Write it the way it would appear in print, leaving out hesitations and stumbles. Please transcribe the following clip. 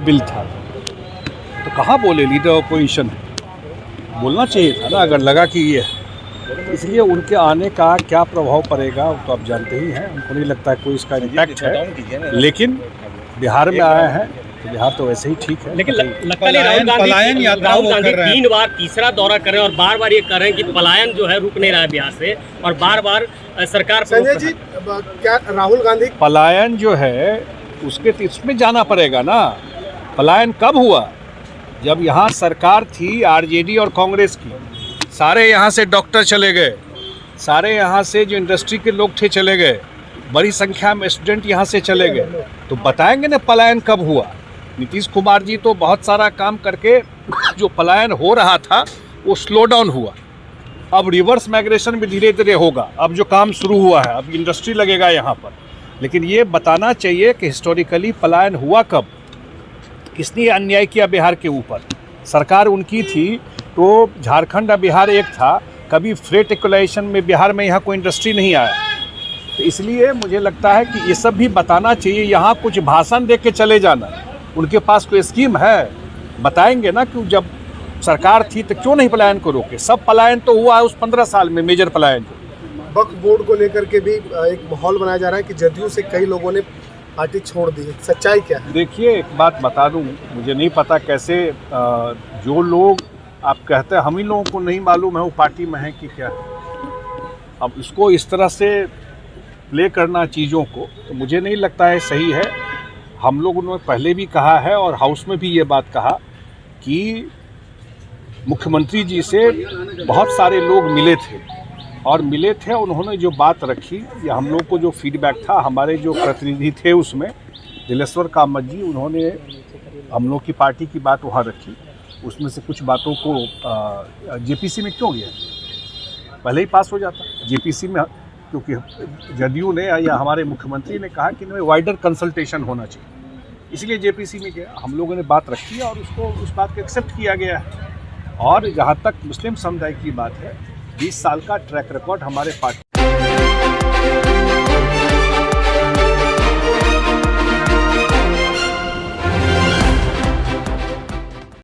Bill था, तो कहाँ बोले लीडर ऑपोजिशन है, बोलना चाहिए था ना अगर लगा कि ये है। इसलिए उनके आने का क्या प्रभाव पड़ेगा तो आप जानते ही हैं, उनको नहीं लगता है कोई इसका इम्पैक्ट है, लेकिन बिहार में आया है तो बिहार तो वैसे ही ठीक है। लेकिन लगता नहीं राहुल गांधी 3 बार तीसरा दौरा कर रहे हैं और बार बार ये कर रहे हैं कि पलायन जो है रुक नहीं रहा है बिहार से, और बार बार सरकार संजय जी क्या राहुल गांधी पलायन जो है उसके तो इसमें जाना पड़ेगा ना। पलायन कब हुआ? जब यहाँ सरकार थी आरजेडी और कांग्रेस की, सारे यहाँ से डॉक्टर चले गए, सारे यहाँ से जो इंडस्ट्री के लोग थे चले गए, बड़ी संख्या में स्टूडेंट यहाँ से चले गए, तो बताएंगे ना पलायन कब हुआ। नीतीश कुमार जी तो बहुत सारा काम करके जो पलायन हो रहा था वो स्लो डाउन हुआ। अब रिवर्स माइग्रेशन भी धीरे धीरे होगा। अब जो काम शुरू हुआ है, अब इंडस्ट्री लगेगा यहाँ पर, लेकिन ये बताना चाहिए कि हिस्टोरिकली पलायन हुआ कब, किसने अन्याय किया बिहार के ऊपर। सरकार उनकी थी तो झारखंड और बिहार एक था, कभी फ्रेट इक्वलाइजेशन में बिहार में यहाँ कोई इंडस्ट्री नहीं आया। तो इसलिए मुझे लगता है कि ये सब भी बताना चाहिए। यहाँ कुछ भाषण दे के चले जाना, उनके पास कोई स्कीम है बताएंगे ना कि जब सरकार थी तो क्यों नहीं पलायन को रोके। सब पलायन तो हुआ है उस 15 साल में, मेजर पलायन। वक्फ बोर्ड को लेकर के भी एक माहौल बनाया जा रहा है कि जदयू से कई लोगों ने पार्टी छोड़ दी है, सच्चाई क्या है? देखिए एक बात बता दूं, मुझे नहीं पता कैसे जो लोग आप कहते हैं, हम ही लोगों को नहीं मालूम है वो पार्टी में है कि क्या है। अब इसको इस तरह से प्ले करना चीज़ों को, तो मुझे नहीं लगता है सही है। हम लोगों ने पहले भी कहा है और हाउस में भी ये बात कहा कि मुख्यमंत्री जी से बहुत सारे लोग मिले थे उन्होंने जो बात रखी, या हम लोग को जो फीडबैक था, हमारे जो प्रतिनिधि थे उसमें दिलेश्वर कामत जी, उन्होंने हम लोग की पार्टी की बात वहाँ रखी। उसमें से कुछ बातों को जेपीसी में क्यों गया, पहले ही पास हो जाता जेपीसी में, क्योंकि जदयू ने या हमारे मुख्यमंत्री ने कहा कि इनमें वाइडर कंसल्टेशन होना चाहिए, इसलिए जेपीसी में गया। हम लोगों ने बात रखी और उसको उस बात को एक्सेप्ट किया गया है। और जहाँ तक मुस्लिम समुदाय की बात है, 20 साल का ट्रैक रिकॉर्ड हमारे पार्टी